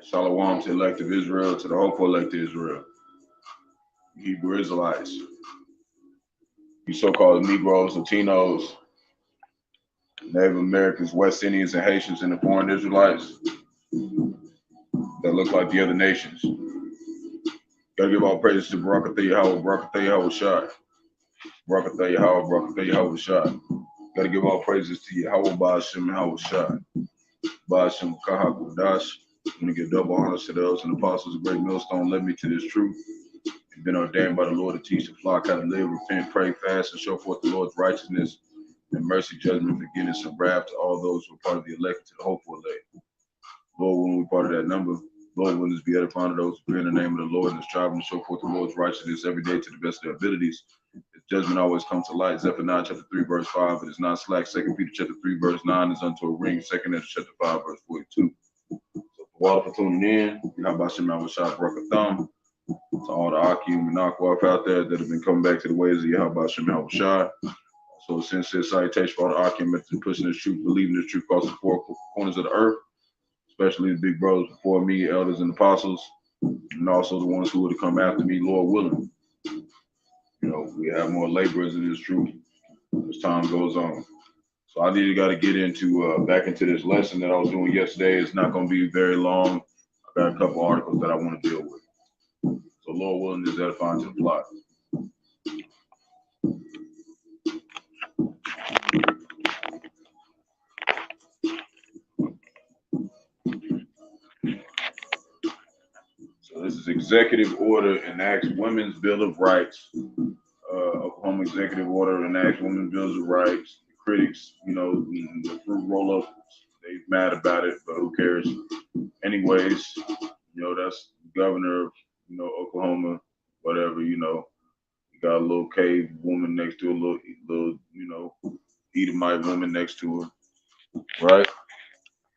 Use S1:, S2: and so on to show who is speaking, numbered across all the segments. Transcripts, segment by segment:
S1: Shalom to elective Israel, to the hopeful elective Israel, Hebrew Israelites, you so-called Negroes, Latinos, Native Americans, West Indians, and Haitians, and the foreign Israelites that look like the other nations. Gotta give all praises to Barak, Yahawah, Barak, Yahawashi, Barak, Yahawah, Barak, Yahawashi. Gotta give all praises to Yahawah, Bahasham, Yahawashi, Bahasham, Qadash. I'm gonna give double honors to those and apostles. A great millstone led me to this truth. And been ordained by the Lord to teach the flock how to live, repent, pray, fast, and show forth the Lord's righteousness and mercy, judgment, forgiveness, and wrath to all those who are part of the elect, to the hopeful elect. Lord, when we're part of that number, Lord, when this be edifying to those who fear in the name of the Lord and striving to show forth the Lord's righteousness every day to the best of their abilities. His judgment always comes to light. Zephaniah chapter 3, verse 5. It is not slack. 2 Peter chapter 3, verse 9 is unto a ring. 2 Ezra chapter 5, verse 42. So for all for tuning in, Bahasham, Yahawashi, Barak, Atham. To all the Akim and Yahawah out there that have been coming back to the ways of Bahasham, Yahawashi. So a sincere salutation for all the Akim that have been pushing this truth, believing this truth across the four corners of the earth, especially the big brothers before me, elders and apostles, and also the ones who would have come after me, Lord willing. You know, we have more laborers in this truth as time goes on. So I got to get into back into this lesson that I was doing yesterday. It's not going to be very long. I got a couple articles that I want to deal with. So Lord willing is edifying to the plot. So this is executive order enacts Women's Bill of Rights. Oklahoma executive order enacts Women's Bills of Rights. The critics, you know, the fruit roll-up, they mad about it, but who cares? Anyways, you know, that's governor of, you know, Oklahoma, whatever, you know. You got a little cave woman next to a little, you know, Edomite woman next to her, right?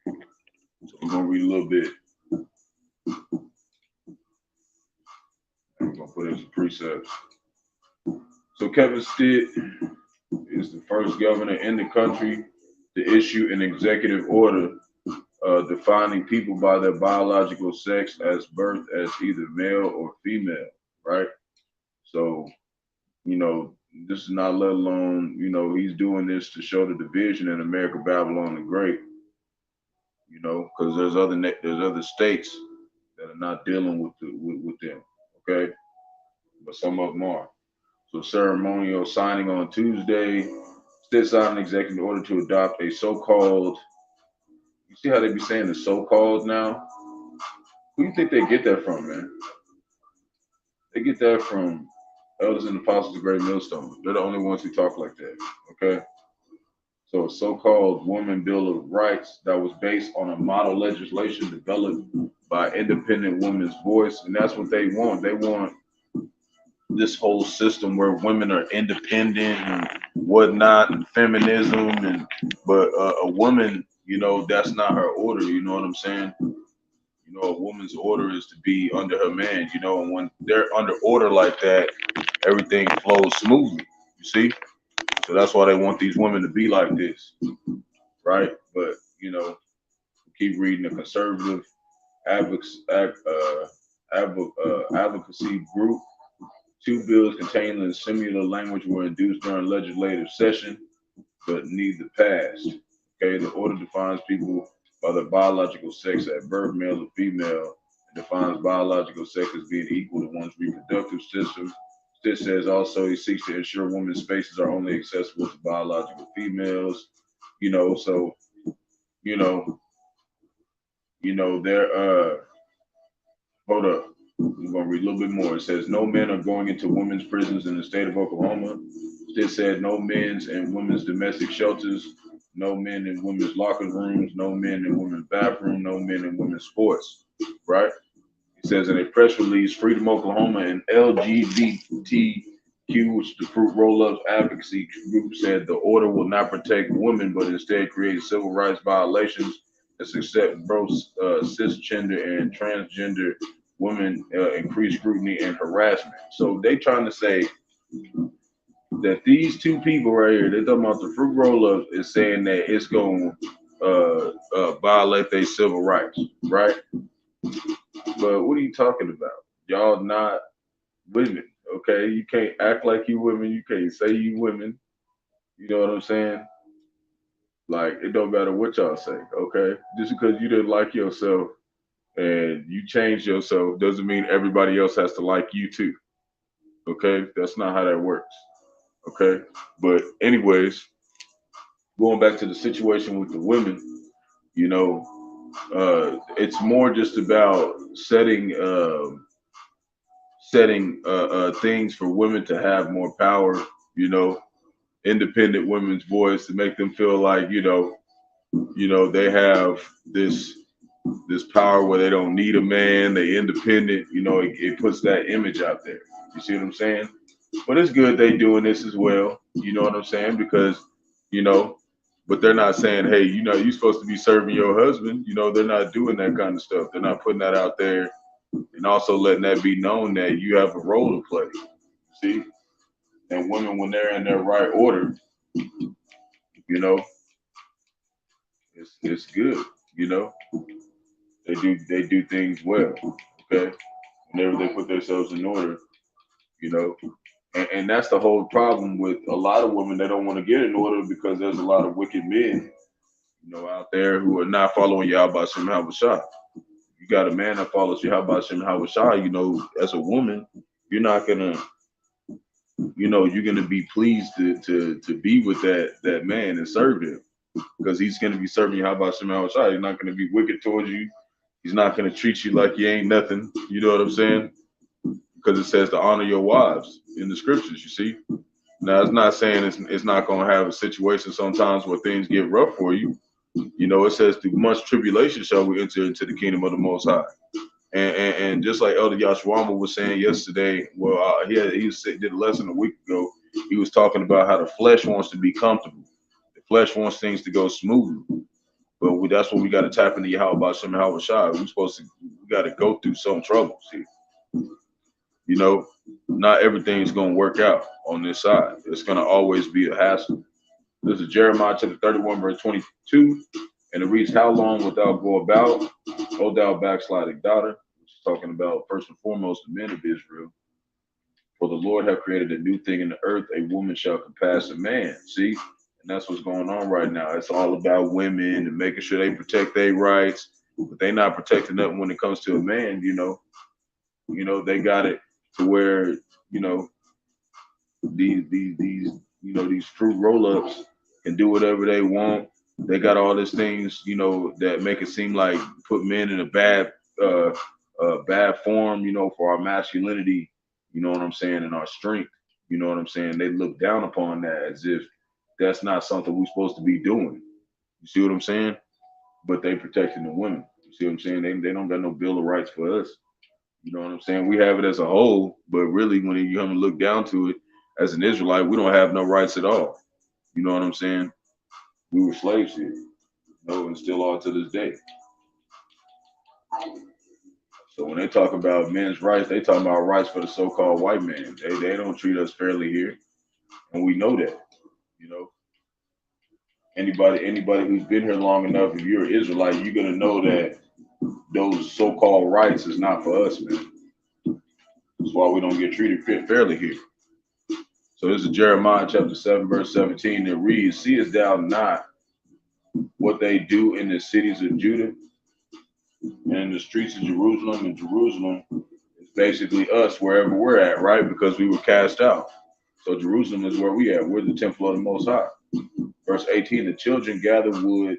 S1: So we're gonna read a little bit. I'm gonna put in some precepts. So Kevin Stitt is the first governor in the country to issue an executive order defining people by their biological sex as birth as either male or female, right? So, you know, this is not let alone, you know, he's doing this to show the division in America, Babylon the Great, you know, because there's other states that are not dealing with them, okay? But some of them are. So ceremonial signing on Tuesday, Stitt signed an executive order to adopt a so-called, you see how they be saying the so-called now? Who do you think they get that from, man? They get that from elders and apostles of Great Millstone. They're the only ones who talk like that, okay? So a so-called Women Bill of Rights that was based on a model legislation developed by independent women's voice, and that's what they want. They want this whole system where women are independent and whatnot, and feminism, but a woman, you know, that's not her order. You know what I'm saying? You know, a woman's order is to be under her man. You know, and when they're under order like that, everything flows smoothly. You see? So that's why they want these women to be like this, right? But you know, keep reading the conservative advocacy group. Two bills containing similar language were introduced during legislative session, but neither passed. Okay, the order defines people by their biological sex at birth, male or female, and defines biological sex as being equal to one's reproductive system. Stitt says also he seeks to ensure women's spaces are only accessible to biological females. You know, so you know, they're hold up. I'm going to read a little bit more. It says, no men are going into women's prisons in the state of Oklahoma. Stitt said, no men's and women's domestic shelters, no men in women's locker rooms, no men in women's bathroom, no men in women's sports, right? He says in a press release, Freedom Oklahoma and LGBTQ, which the Fruit Roll-Ups Advocacy Group, said the order will not protect women, but instead create civil rights violations that accept both cisgender and transgender women increased scrutiny and harassment. So they trying to say that these two people right here, they're talking about the Fruit Roll-Ups, is saying that it's going to violate their civil rights, right? But what are you talking about? Y'all not women, okay? You can't act like you women. You can't say you women. You know what I'm saying? Like it don't matter what y'all say, okay? Just because you didn't like yourself and you changed yourself doesn't mean everybody else has to like you too. Okay? That's not how that works. Okay? But anyways, going back to the situation with the women, you know, it's more just about setting things for women to have more power, you know, independent women's voice to make them feel like, they have this power where they don't need a man, they independent, it puts that image out there. You see what I'm saying? But it's good they doing this as well. You know what I'm saying? Because, you know, but they're not saying, hey, you're supposed to be serving your husband. They're not doing that kind of stuff. They're not putting that out there and also letting that be known that you have a role to play. See? And women, when they're in their right order, you know, it's good. You know, they do things well. Okay, whenever they put themselves in order, you know, and that's the whole problem with a lot of women. They don't want to get in order because there's a lot of wicked men, out there who are not following Yahawashi and Yahawashi. You got a man that follows Yahawashi and Yahawashi, as a woman, you're not gonna, you're gonna be pleased to be with that man and serve him because he's gonna be serving Yahawashi and Yahawashi. He's not gonna be wicked towards you. He's not gonna treat you like you ain't nothing. You know what I'm saying? Because it says to honor your wives in the scriptures. You see. Now, it's not saying it's not going to have a situation sometimes where things get rough for you. It says through much tribulation shall we enter into the kingdom of the Most High. And just like Elder Yahawah was saying yesterday, well, did a lesson a week ago. He was talking about how the flesh wants to be comfortable. The flesh wants things to go smoothly. But that's what we got to tap into Yahweh Shem Yahweh Shai. We got to go through some troubles here. Not everything's going to work out on this side. It's going to always be a hassle. This is Jeremiah chapter 31, verse 22. And it reads, how long wilt thou go about, O thou backsliding daughter? Which is talking about, first and foremost, the men of Israel. For the Lord have created a new thing in the earth, a woman shall compass a man. See? And that's what's going on right now. It's all about women and making sure they protect their rights. But they not protecting nothing when it comes to a man, they got it to where, these fruit roll-ups can do whatever they want. They got all these things, that make it seem like put men in a bad form, for our masculinity, you know what I'm saying, and our strength, you know what I'm saying. They look down upon that as if that's not something we're supposed to be doing. You see what I'm saying? But they protecting the women. You see what I'm saying? They don't got no bill of rights for us. You know what I'm saying? We have it as a whole, but really when you come and look down to it, as an Israelite, we don't have no rights at all. You know what I'm saying? We were slaves here, and still are to this day. So when they talk about men's rights, they talk about rights for the so-called white man. They don't treat us fairly here, and we know that. Anybody who's been here long enough, if you're an Israelite, you're gonna know that those so-called rights is not for us, man. That's why we don't get treated fairly here. So this is Jeremiah chapter 7, verse 17. It reads, seest thou not what they do in the cities of Judah and in the streets of Jerusalem? And Jerusalem is basically us wherever we're at, right? Because we were cast out. So Jerusalem is where we at. We're the temple of the Most High. Verse 18, the children gather wood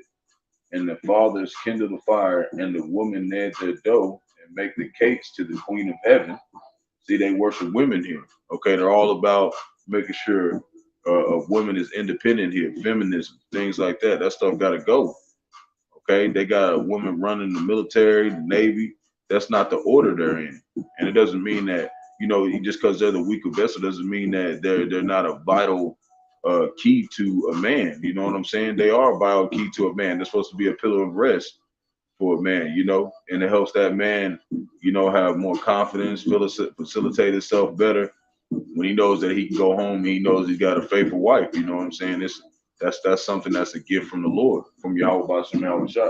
S1: and the fathers kindle the fire and the women knead their dough and make the cakes to the queen of heaven. See, they worship women here. Okay, they're all about making sure a woman is independent here, feminism, things like that. That stuff got to go. Okay, they got a woman running the military, the Navy. That's not the order they're in, and it doesn't mean that just because they're the weaker vessel doesn't mean that they're not a vital key to a man. You know what I'm saying? They are a vital key to a man. They're supposed to be a pillar of rest for a man, and it helps that man, have more confidence, facilitate himself better. When he knows that he can go home, he knows he's got a faithful wife. You know what I'm saying? That's something that's a gift from the Lord, from Yahweh Bahasham Yahweh Shai.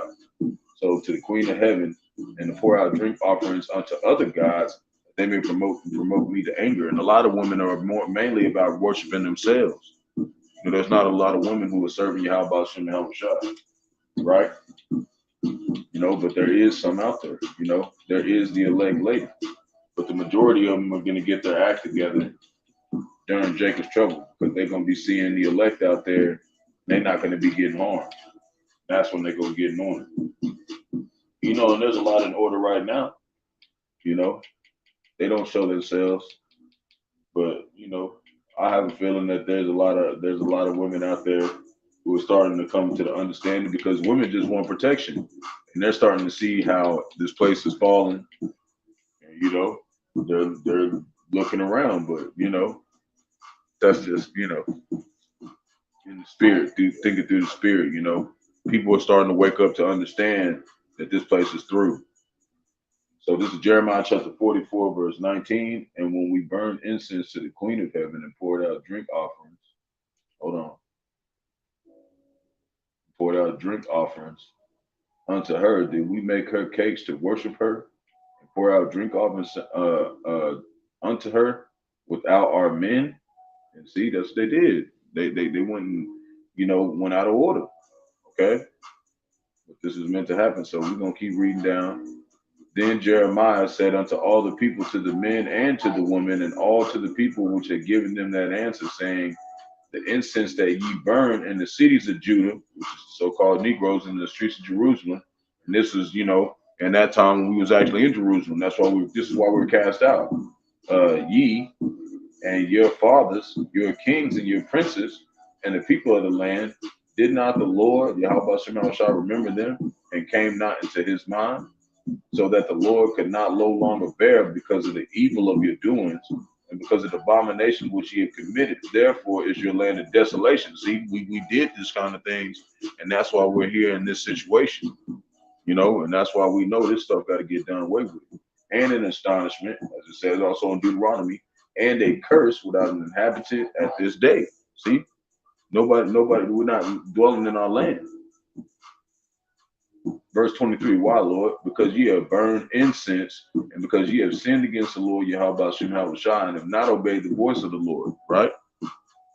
S1: So to the Queen of Heaven, and to pour out drink offerings unto other gods, they may promote me to anger. And a lot of women are more mainly about worshiping themselves. You know, there's not a lot of women who are serving Yahawashi and Yahawashi, right? You know, but there is some out there. You know, there is the elect lady, but the majority of them are going to get their act together during Jacob's trouble, because they're going to be seeing the elect out there. They're not going to be getting harmed. That's when they go getting on. You know, and there's a lot in order right now. You know, they don't show themselves, but you know, I have a feeling that there's a lot of women out there who are starting to come to the understanding, because women just want protection, and they're starting to see how this place is falling. And, you know, they're looking around, but you know, that's just, you know, in the spirit, thinking through the spirit. You know, people are starting to wake up to understand that this place is through. So this is Jeremiah chapter 44, verse 19. And when we burned incense to the Queen of Heaven and poured out drink offerings, hold on, poured out drink offerings unto her, did we make her cakes to worship her and pour out drink offerings unto her without our men? And see, that's what they did. They went and, you know, went out of order. Okay, but this is meant to happen. So we're gonna keep reading down. Then Jeremiah said unto all the people, to the men and to the women, and all to the people which had given them that answer, saying, the incense that ye burn in the cities of Judah, which is the so-called Negroes in the streets of Jerusalem, and this is, you know, in that time when we was actually in Jerusalem. That's why this is why we were cast out. Ye and your fathers, your kings and your princes, and the people of the land, did not the Lord, Yahawashi shall remember them, and came not into his mind, so that the Lord could not no longer bear because of the evil of your doings, and because of the abomination which ye have committed. Therefore is your land a desolation. See, we did this kind of things, and that's why we're here in this situation, you know, and that's why we know this stuff got to get done away with. And an astonishment, as it says also in Deuteronomy, and a curse without an inhabitant at this day. See, nobody, we're not dwelling in our land. Verse 23, why, Lord? Because ye have burned incense, and because ye have sinned against the Lord Yahawah and have not obeyed the voice of the Lord, right?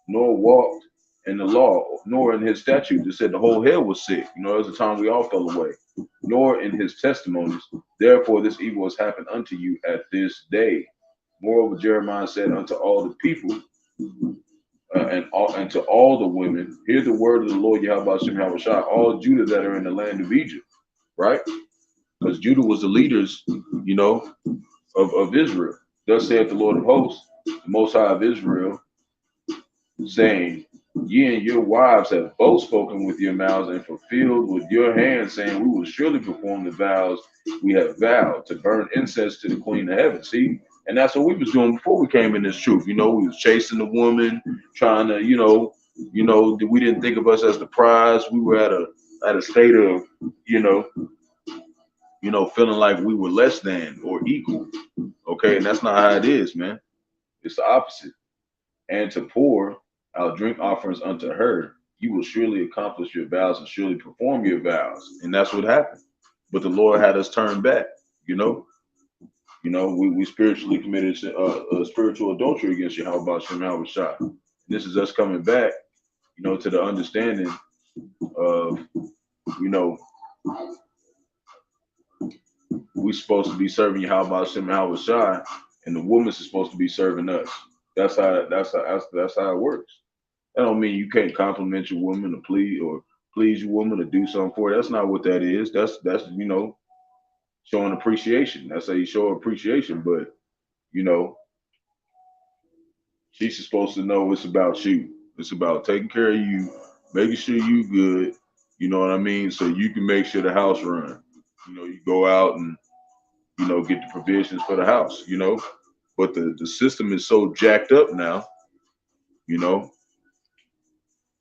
S1: Nor walked in the law, nor in his statutes. It said the whole head was sick. You know, there was a time we all fell away. Nor in his testimonies. Therefore this evil has happened unto you at this day. Moreover, Jeremiah said unto all the people, and to all the women, hear the word of the Lord Yahawah, all Judah that are in the land of Egypt, right? Because Judah was the leaders, you know, of Israel. Thus saith the Lord of hosts, the Most High of Israel, saying, ye and your wives have both spoken with your mouths and fulfilled with your hands, saying, we will surely perform the vows we have vowed to burn incense to the Queen of Heaven. See, and that's what we was doing before we came in this truth. You know, we was chasing the woman, trying to, you know, we didn't think of us as the prize. We were at a state of, you know, feeling like we were less than or equal. Okay, and that's not how it is, man. It's the opposite. And to pour out drink offerings unto her, you will surely accomplish your vows and surely perform your vows. And that's what happened. But the Lord had us turn back, you know. You know, we spiritually committed a spiritual adultery against Yahawashi. This is us coming back, you know, to the understanding of, you know, we're supposed to be serving Yahawashi, and the woman's supposed to be serving us. That's how it works. That don't mean you can't compliment your woman or please your woman to do something for her. That's not what that is. That's you know, showing appreciation. That's how you show appreciation. But you know, she's supposed to know it's about you. It's about taking care of you, making sure you good. You know what I mean? So you can make sure the house run. You know, you go out and, you know, get the provisions for the house, you know. But the system is so jacked up now, you know,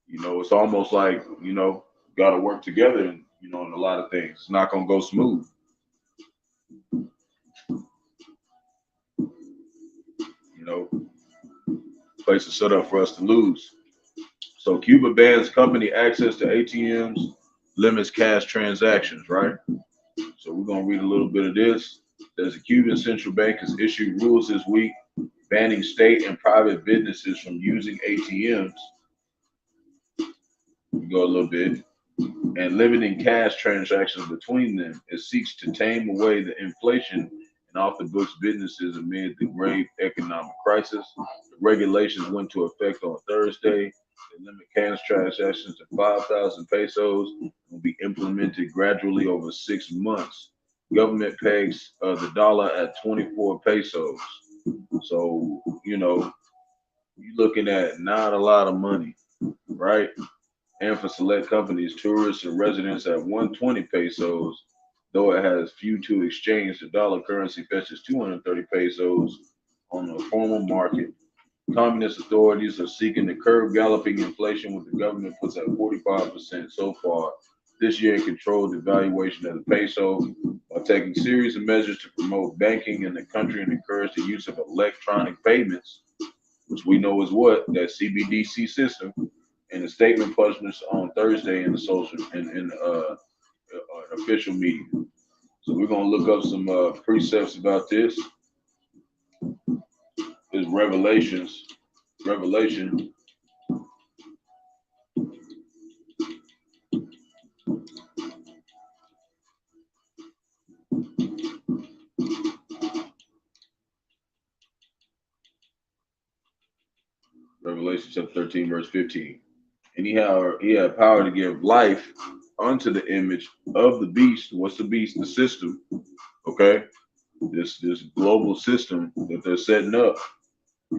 S1: it's almost like, you know, got to work together and, you know, in a lot of things. It's not going to go smooth. You know, place is set up for us to lose. So Cuba bans company access to ATMs, limits cash transactions, right? So So we're going to read a little bit of this. There's a Cuban central bank has issued rules this week banning state and private businesses from using ATMs. We go a little bit. And limiting cash transactions between them. It seeks to tame away the inflation in off-the-books businesses amid the grave economic crisis. The regulations went into effect on Thursday. They limit cash transactions to 5,000 pesos and will be implemented gradually over 6 months. Government pegs the dollar at 24 pesos. So, you're looking at not a lot of money, right? And for select companies, tourists and residents at 120 pesos, though it has few to exchange, the dollar currency fetches 230 pesos on the formal market. Communist authorities are seeking to curb galloping inflation, with the government puts at 45% so far this year and control the valuation of the peso while taking series of measures to promote banking in the country and encourage the use of electronic payments, which we know is what? That CBDC system. In a statement published on Thursday in the an official meeting. So we're gonna look up some precepts about this. There's Revelation chapter 13, verse 15. And he had power to give life unto the image of the beast. What's the beast? The system. Okay. This global system that they're setting up.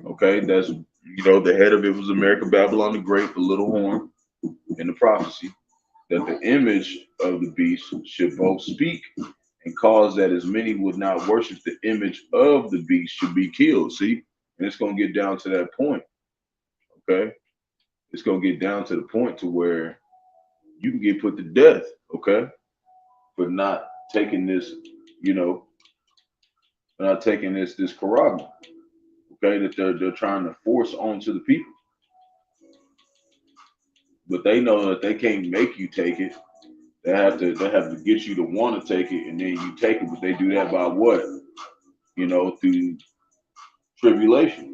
S1: Okay. That's, the head of it was America, Babylon the Great, the little horn, in the prophecy that the image of the beast should both speak and cause that as many would not worship the image of the beast should be killed. See? And it's going to get down to that point. Okay. It's going to get down to the point to where you can get put to death, okay, for not taking this, not taking this Quran, okay, that they're trying to force onto the people. But they know that they can't make you take it. They have to get you to want to take it, and then you take it. But they do that by what? Through tribulation.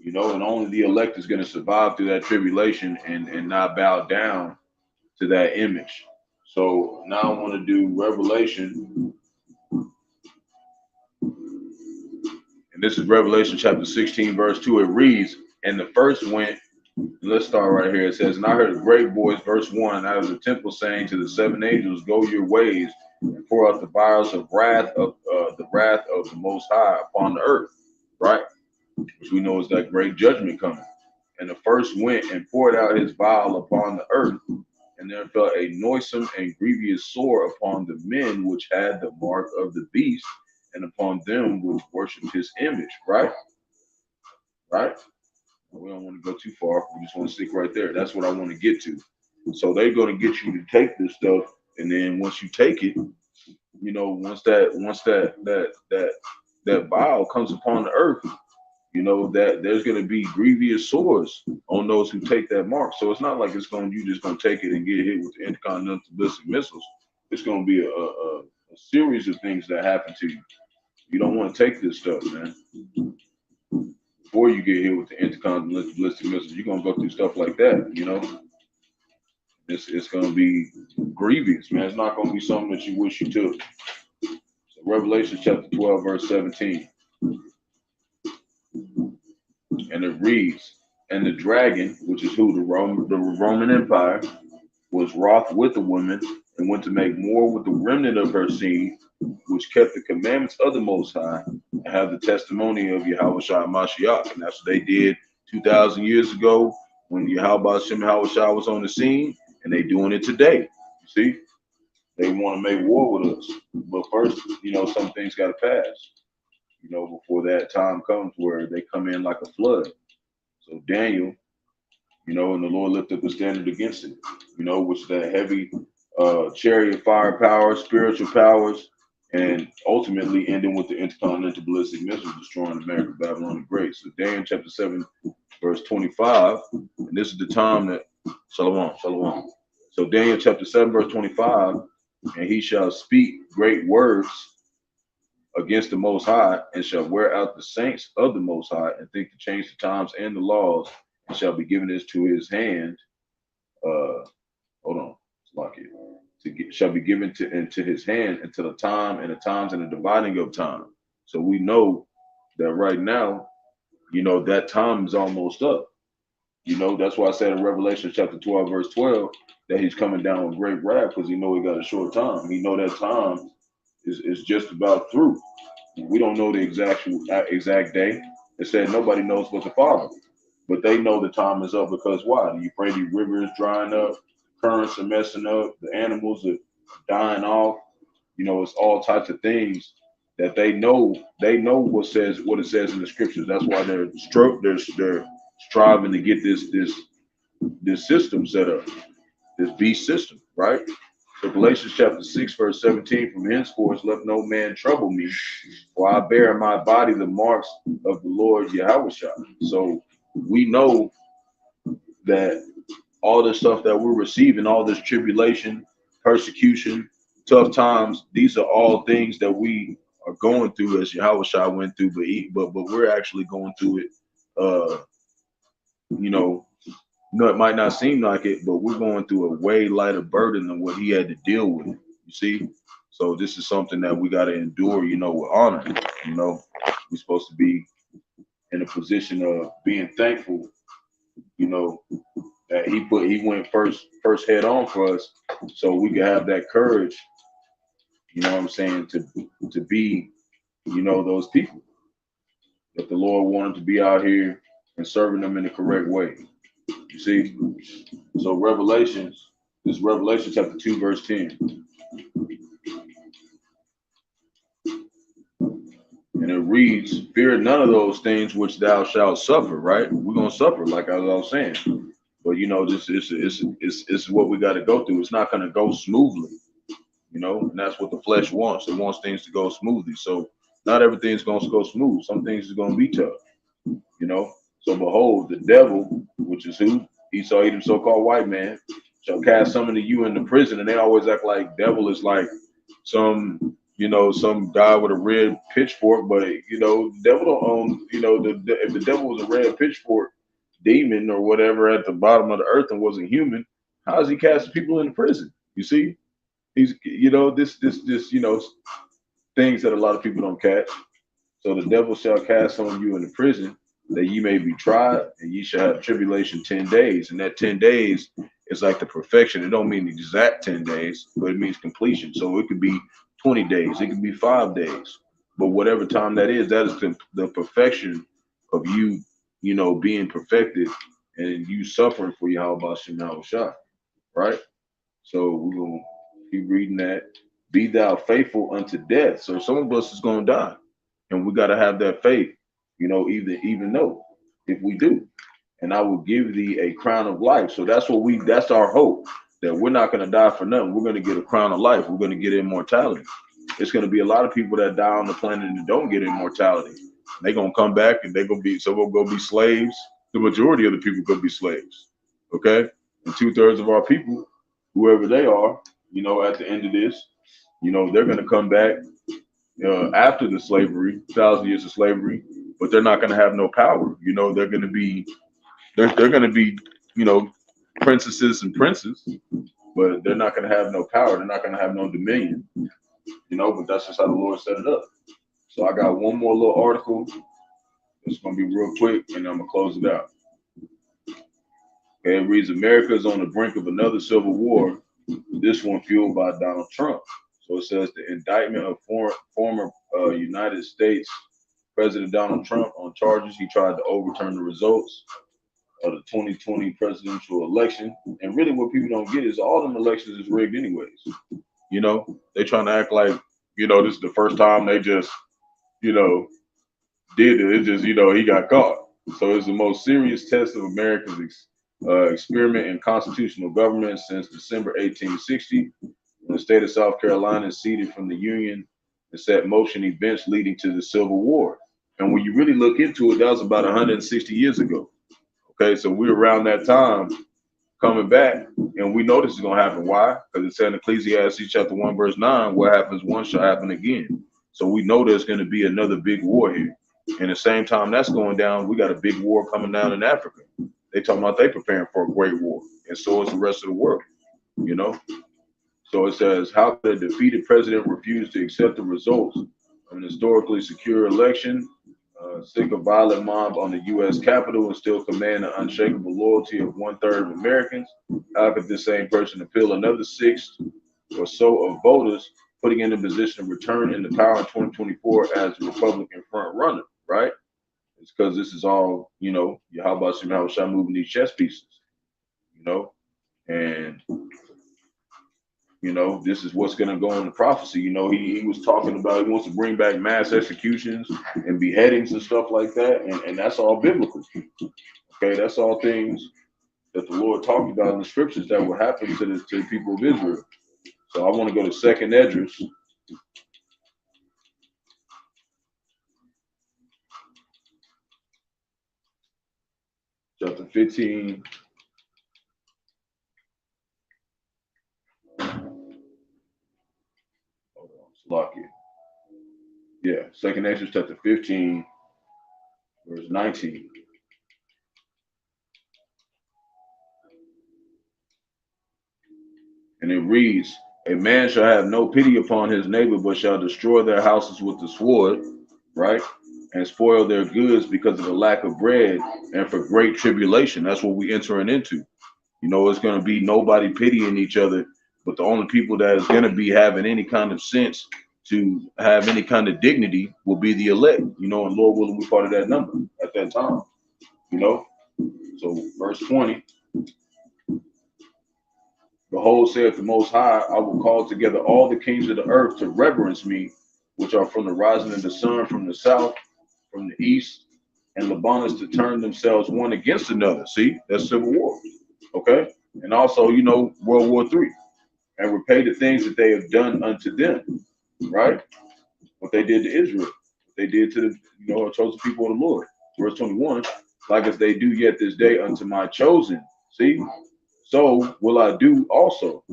S1: And only the elect is going to survive through that tribulation and not bow down to that image. So now I want to do Revelation. And this is Revelation chapter 16, verse 2. It reads, and the first went, let's start right here. It says, and I heard a great voice, verse 1, out of the temple saying to the 7 angels, go your ways and pour out the vials of wrath of the Most High upon the earth, right? Which we know is that great judgment coming. And the first went and poured out his vial upon the earth, and there fell a noisome and grievous sore upon the men which had the mark of the beast, and upon them which worshipped his image, right? Right? We don't want to go too far. We just want to stick right there. That's what I want to get to. So they're going to get you to take this stuff, and then once you take it, once that vial comes upon the earth, that there's going to be grievous sores on those who take that mark. So it's not like you just going to take it and get hit with the intercontinental ballistic missiles. It's going to be a series of things that happen to you. You don't want to take this stuff, man. Before you get hit with the intercontinental ballistic missiles, you're going to go through stuff like that, It's going to be grievous, man. It's not going to be something that you wish you took. So Revelation chapter 12, verse 17. And it reads, and the dragon, which is who? The Roman Empire, was wroth with the woman and went to make war with the remnant of her seed, which kept the commandments of the Most High and have the testimony of Yahawashi Mashiach. And that's what they did 2,000 years ago when Bahasham was on the scene, and they doing it today. You see? They want to make war with us. But first, some things got to pass. Before that time comes where they come in like a flood. So Daniel, and the Lord lifted up a standard against it, which that heavy chariot fire power, spiritual powers, and ultimately ending with the intercontinental ballistic missiles destroying America, Babylon the Great. So Daniel chapter 7, verse 25, and this is the time that, Shalom. So Daniel chapter 7, verse 25, And he shall speak great words against the Most High, and shall wear out the saints of the Most High, and think to change the times and the laws, and shall be given this to his hand. Hold on, lock it. Shall be given to into his hand until the time and the times and the dividing of time. So we know that right now, that time is almost up. That's why I said in Revelation chapter 12, verse 12, that he's coming down with great wrath because he he got a short time. He know that time is just about through. We don't know the exact day. It said nobody knows but the Father. But they know the time is up because why? The Euphrates River is drying up, currents are messing up, the animals are dying off. It's all types of things that they know. They know what it says in the scriptures. That's why they're striving to get this system set up, this beast system, right? So Galatians chapter 6, verse 17, from henceforth let no man trouble me, for I bear in my body the marks of the Lord Yahawashi. So we know that all this stuff that we're receiving, all this tribulation, persecution, tough times, these are all things that we are going through as Yahawashi went through, but we're actually going through it. It might not seem like it, but we're going through a way lighter burden than what he had to deal with. You see? So this is something that we got to endure, with honor. We're supposed to be in a position of being thankful, that he went first head on for us, so we can have that courage, what I'm saying, to be, those people that the Lord wanted to be out here and serving them in the correct way. You see? So Revelation chapter 2, verse 10. And it reads, fear none of those things which thou shalt suffer, right? We're going to suffer, like I was saying. But, this is what we got to go through. It's not going to go smoothly, and that's what the flesh wants. It wants things to go smoothly. So not everything's going to go smooth. Some things are going to be tough, So behold, the devil, which is who? Esau, Edom, so-called white man, shall cast some of you into prison. And they always act like devil is like some guy with a red pitchfork, but the devil don't own, if the devil was a red pitchfork demon or whatever at the bottom of the earth and wasn't human, how is he casting people into prison? You see, he's this things that a lot of people don't catch. So the devil shall cast some of you into prison, that ye may be tried, and ye shall have tribulation 10 days. And that 10 days is like the perfection. It don't mean exact 10 days, but it means completion. So it could be 20 days, it could be 5 days. But whatever time that is the perfection of you, being perfected and you suffering for Yahawah, right? So we're going to keep reading that. Be thou faithful unto death. So some of us is going to die. And we got to have that faith, even though if we do, and I will give thee a crown of life. So that's our hope, that we're not going to die for nothing. We're going to get a crown of life. We're going to get immortality. It's going to be a lot of people that die on the planet and don't get immortality. They're going to come back and they're going to be, some will go be slaves. The majority of the people could be slaves. Okay. And 2/3 of our people, whoever they are, at the end of this, they're going to come back after the slavery, 1,000 years of slavery, but they're not going to have no power. They're going to be, princesses and princes, but they're not going to have no power. They're not going to have no dominion, but that's just how the Lord set it up. So I got one more little article. It's going to be real quick, and I'm going to close it out. Okay, it reads, America is on the brink of another civil war, this one fueled by Donald Trump. So it says the indictment of former United States President Donald Trump on charges he tried to overturn the results of the 2020 presidential election. And really what people don't get is all them elections is rigged anyways. They trying to act like, this is the first time they just, did it. It's just, he got caught. So it's the most serious test of America's experiment in constitutional government since December 1860, when the state of South Carolina seceded from the Union and set motion events leading to the Civil War. And when you really look into it, that was about 160 years ago. Okay, so we're around that time coming back, and we know this is gonna happen. Why? Because it said in Ecclesiastes chapter 1, verse 9, what happens once shall happen again. So we know there's gonna be another big war here. And at the same time that's going down, we got a big war coming down in Africa. They talking about they preparing for a great war, and so is the rest of the world, you know. So it says, how could a defeated president refuse to accept the results of an historically secure election, sick a violent mob on the U.S. Capitol, and still command the unshakable loyalty of 1/3 of Americans? How could this same person appeal another sixth or so of voters, putting in a position of return into power in 2024 as the Republican front runner, right? It's because this is all, you know, Yahawashi moving these chess pieces, you know, and you know, this is what's going to go in the prophecy. You know, he was talking about he wants to bring back mass executions and beheadings and stuff like that. And that's all biblical. Okay, that's all things that the Lord talked about in the scriptures that will happen to the people of Israel. So I want to go to 2nd Esdras. Chapter 15. Hold on, lock it. Yeah, 2nd Esdras chapter 15, verse 19. And it reads, a man shall have no pity upon his neighbor, but shall destroy their houses with the sword, right? And spoil their goods because of the lack of bread and for great tribulation. That's what we entering into. You know, it's going to be nobody pitying each other, but the only people that is going to be having any kind of sense to have any kind of dignity will be the elect, you know, and Lord willing, we're part of that number at that time, you know. So verse 20, behold, saith the Most High, I will call together all the kings of the earth to reverence me, which are from the rising of the sun, from the south, from the east, and Lebanus to turn themselves one against another. See, that's civil war. Okay. And also, you know, World War III, and repay the things that they have done unto them, right? What they did to Israel, what they did to the, you know, chosen people of the Lord. Verse 21, like as they do yet this day unto my chosen. See, so will I do also,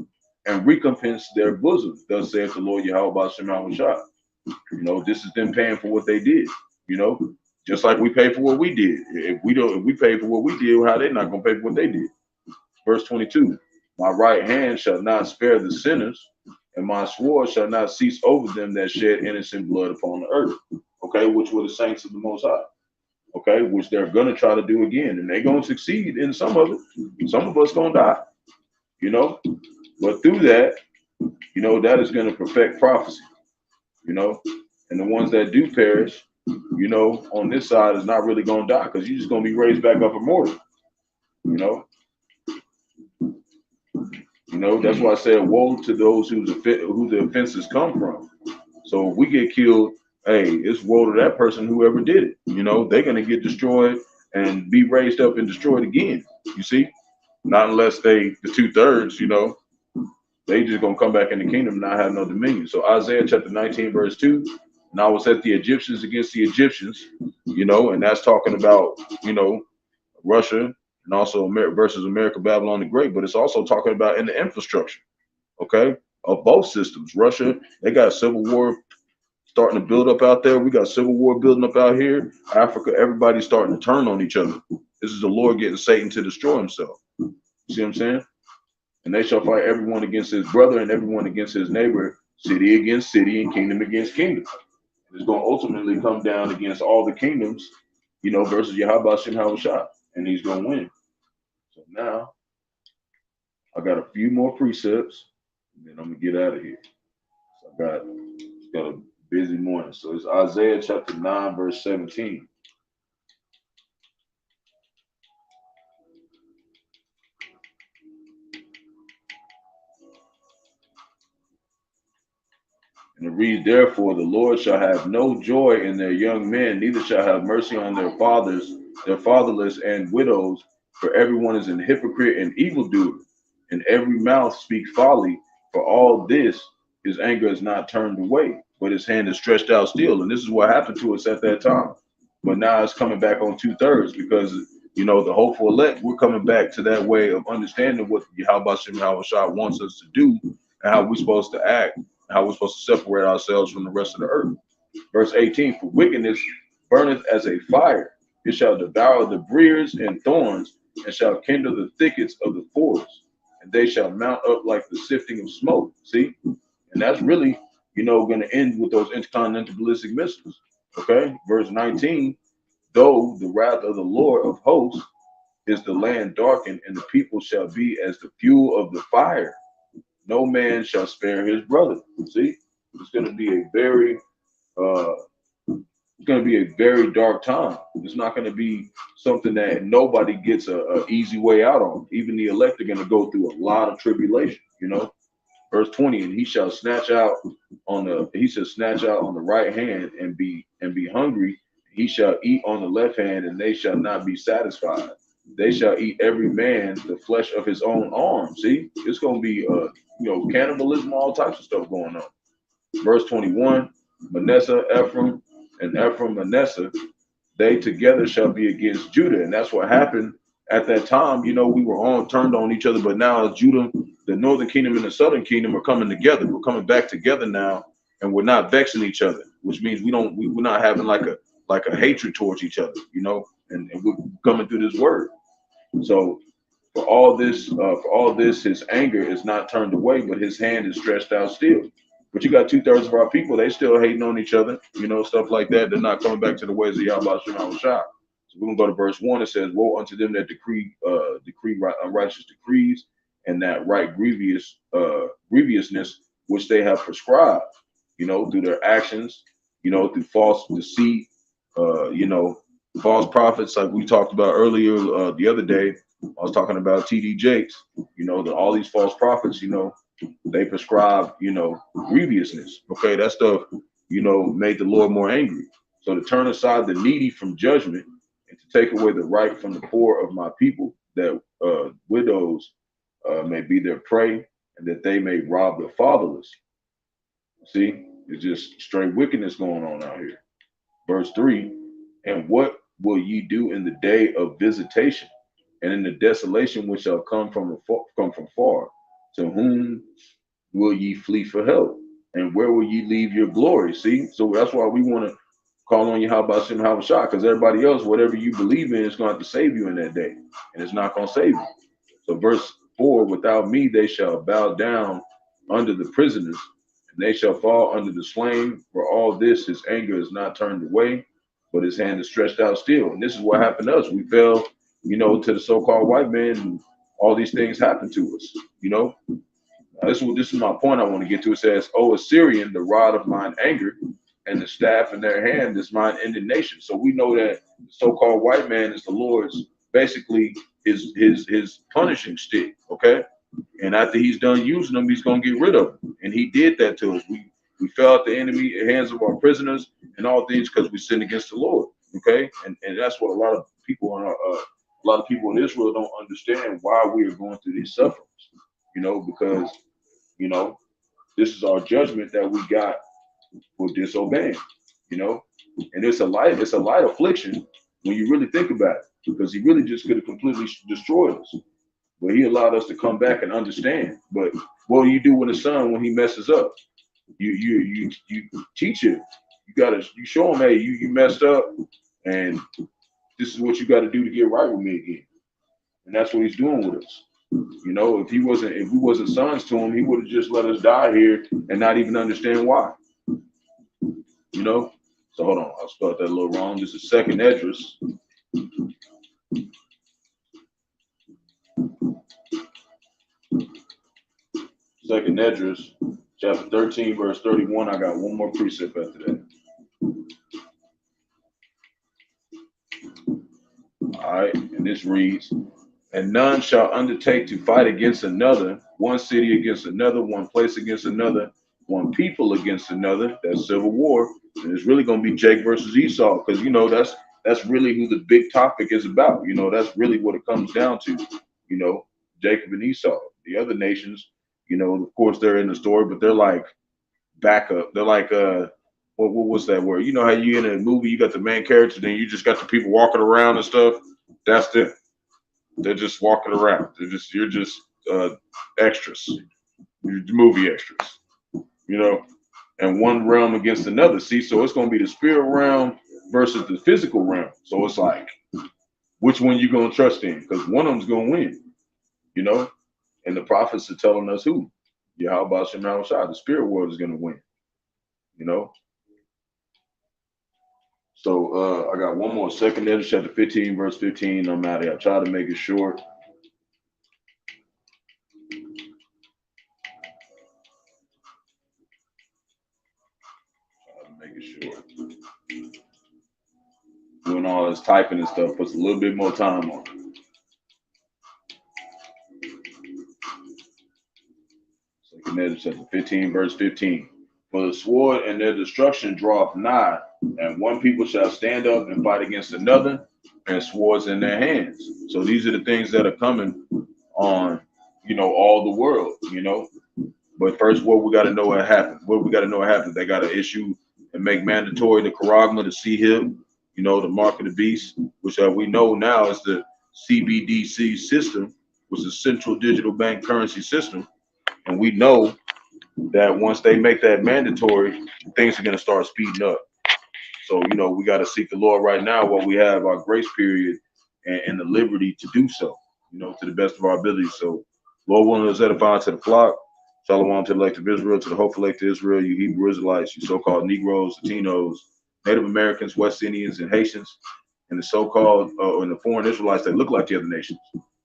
S1: and recompense their bosom. Thus saith the Lord Yahawah Shemah. You know, this is them paying for what they did, you know, just like we pay for what we did. If we pay for what we did, how they not gonna pay for what they did? Verse 22, my right hand shall not spare the sinners, and my sword shall not cease over them that shed innocent blood upon the earth. Okay, which were the saints of the Most High. Okay, which they're gonna try to do again, and they're gonna succeed in some of it. Some of us gonna die, you know, but through that, you know, that is gonna perfect prophecy, you know, and the ones that do perish, you know, on this side is not really gonna die because you're just gonna be raised back up immortal, you know. You know, that's why I said, woe to those who the offenses come from. So if we get killed, hey, it's woe to that person, whoever did it. You know, they're going to get destroyed and be raised up and destroyed again. You see, not unless the 2/3, you know, they just going to come back in the kingdom and not have no dominion. So Isaiah chapter 19, verse 2, and I will set the Egyptians against the Egyptians, you know, and that's talking about, you know, Russia and also America versus America, Babylon the Great, but it's also talking about in the infrastructure, okay, of both systems. Russia, they got civil war starting to build up out there. We got civil war building up out here. Africa, everybody's starting to turn on each other. This is the Lord getting Satan to destroy himself. You see what I'm saying? And they shall fight everyone against his brother and everyone against his neighbor, city against city and kingdom against kingdom. It's going to ultimately come down against all the kingdoms, you know, versus Yahawashi, and he's going to win. So now I got a few more precepts, and then I'm gonna get out of here. So I got a busy morning. So it's Isaiah chapter 9, verse 17. And it reads, therefore, the Lord shall have no joy in their young men, neither shall have mercy on their fathers, their fatherless and widows, for everyone is an hypocrite and evildoer, and every mouth speaks folly. For all this, his anger is not turned away, but his hand is stretched out still. And this is what happened to us at that time. But now it's coming back on 2/3 because you know, the hopeful elect, we're coming back to that way of understanding what Yahawashi wants us to do and how we're supposed to act, and how we're supposed to separate ourselves from the rest of the earth. Verse 18, for wickedness burneth as a fire. It shall devour the briers and thorns, and shall kindle the thickets of the forest, and they shall mount up like the sifting of smoke. See? And that's really, you know, going to end with those intercontinental ballistic missiles. Okay? Verse 19, though the wrath of the Lord of hosts is the land darkened, and the people shall be as the fuel of the fire. No man shall spare his brother. See? It's going to be a very it's going to be a very dark time. It's not going to be something that nobody gets a easy way out on. Even the elect are going to go through a lot of tribulation, you know. Verse 20, and he shall snatch out on the right hand and be hungry. He shall eat on the left hand, and they shall not be satisfied. They shall eat every man the flesh of his own arm. See, it's going to be you know, cannibalism, all types of stuff going on. Verse 21, Manasseh, Ephraim, and Ephraim, Manasseh, they together shall be against Judah. And that's what happened at that time. You know, we were all turned on each other, but now Judah, the northern kingdom and the southern kingdom are coming together. We're coming back together now, and we're not vexing each other, which means we're not having like a hatred towards each other, you know, and we're coming through this word. So for all this, his anger is not turned away, but his hand is stretched out still. But you got 2/3 of our people, they still hating on each other, you know, stuff like that. They're not coming back to the ways of Yahawah. So we're gonna go to verse 1. It says, woe unto them that decree righteous decrees, and that right grievousness which they have prescribed, you know, through their actions, you know, through false deceit, you know, false prophets, like we talked about earlier the other day. I was talking about TD Jakes, you know, all these false prophets, you know, they prescribe, you know, grievousness. Okay, that stuff, you know, made the Lord more angry. So to turn aside the needy from judgment, and to take away the right from the poor of my people, that widows may be their prey, and that they may rob the fatherless. See, it's just straight wickedness going on out here. Verse 3, and what will ye do in the day of visitation, and in the desolation which shall come from far? To whom will ye flee for help? And where will ye leave your glory? See, so that's why we want to call on Yahawashi, because everybody else, whatever you believe in, is going to have to save you in that day, and it's not going to save you. So verse 4, without me they shall bow down under the prisoners, and they shall fall under the slain. For all this, his anger is not turned away, but his hand is stretched out still. And this is what happened to us. We fell, you know, to the so-called white man, and all these things happened to us, you know. This is my point I want to get to. It says, O Assyrian, the rod of mine anger, and the staff in their hand is mine indignation. So we know that the so-called white man is the Lord's, basically his punishing stick, okay? And after he's done using them, he's going to get rid of them. And he did that to us. We fell at the hands of our prisoners and all things because we sinned against the Lord, okay? And that's what a lot of people in Israel don't understand, why we are going through these sufferings, you know, because, you know, this is our judgment that we got for disobeying, you know, and it's a light affliction when you really think about it, because he really just could have completely destroyed us, but he allowed us to come back and understand. But what do you do with a son when he messes up? You teach him. You show him, hey, you messed up, and this is what you got to do to get right with me again. And that's what he's doing with us. You know, if we wasn't sons to him, he would have just let us die here and not even understand why. You know? So hold on, I spelled that a little wrong. This is second Esdras. Second Esdras, chapter 13, verse 31. I got one more precept after that. All right, and this reads, and none shall undertake to fight against another, one city against another, one place against another, one people against another. That's civil war. And it's really going to be Jake versus Esau, because, you know, that's really who the big topic is about. You know, that's really what it comes down to, you know, Jacob and Esau. The other nations, you know, of course, they're in the story, but they're like backup. They're like, what was that word? You know how you in a movie, you got the main character, then you just got the people walking around and stuff. That's them. They're just walking around. You're just extras. You're movie extras. You know, and one realm against another. See, so it's going to be the spirit realm versus the physical realm. So it's like, which one you going to trust in? Because one of them's going to win. You know, and the prophets are telling us who. Yahawah Yahawashi, the spirit world is going to win. You know. So I got one more. Second Ezra chapter 15, verse 15. I'm out of here. I try to make it short. Make it short. Doing all this typing and stuff puts a little bit more time on it. Second Ezra chapter 15, verse 15. For the sword and their destruction draweth nigh, and one people shall stand up and fight against another, and swords in their hands. So these are the things that are coming on, all the world, But first, what we got to know what happened. What we got to know what happened. They got to issue and make mandatory the charagma, the CHIP, the mark of the beast, which we know now is the CBDC system, which is Central Digital Bank Currency System. And we know that once they make that mandatory, things are going to start speeding up. So, we got to seek the Lord right now while we have our grace period and the liberty to do so, to the best of our ability. So, Lord willing, is edifying to the flock. Shalom to the elect of Israel, to the hopeful elect of Israel, you Hebrew Israelites, you so-called Negroes, Latinos, Native Americans, West Indians, and Haitians, and the so-called and the foreign Israelites that look like the other nations.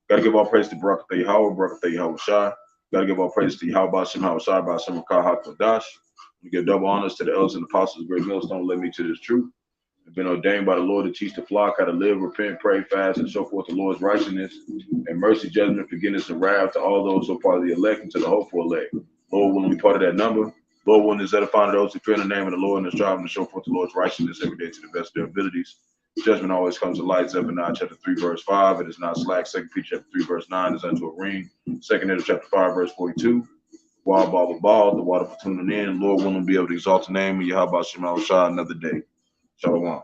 S1: Got to give all praise to Barak, Yahawah, Barak, Yahawashi. Got to give all praise to Yahawah, Bahasham, Bahasham, Qadash. We give double honors to the elders and apostles of Great Millstone, led me to this truth. I've been ordained by the Lord to teach the flock how to live, repent, pray, fast, and show forth the Lord's righteousness and mercy, judgment, forgiveness, and wrath to all those who are part of the elect and to the hopeful elect. Lord willing, be part of that number. Lord willing, is edifying those who fear the name of the Lord and is striving to show forth the Lord's righteousness every day to the best of their abilities. Judgment always comes to light. Zephaniah chapter 3, verse 5. It is not slack. 2 Peter chapter 3, verse 9 is unto a ring. 2 Ezra chapter 5, verse 42. Ball, the water for tuning in. Lord willing, be able to exalt the name of Yahawah Yahawashi another day. Shalom.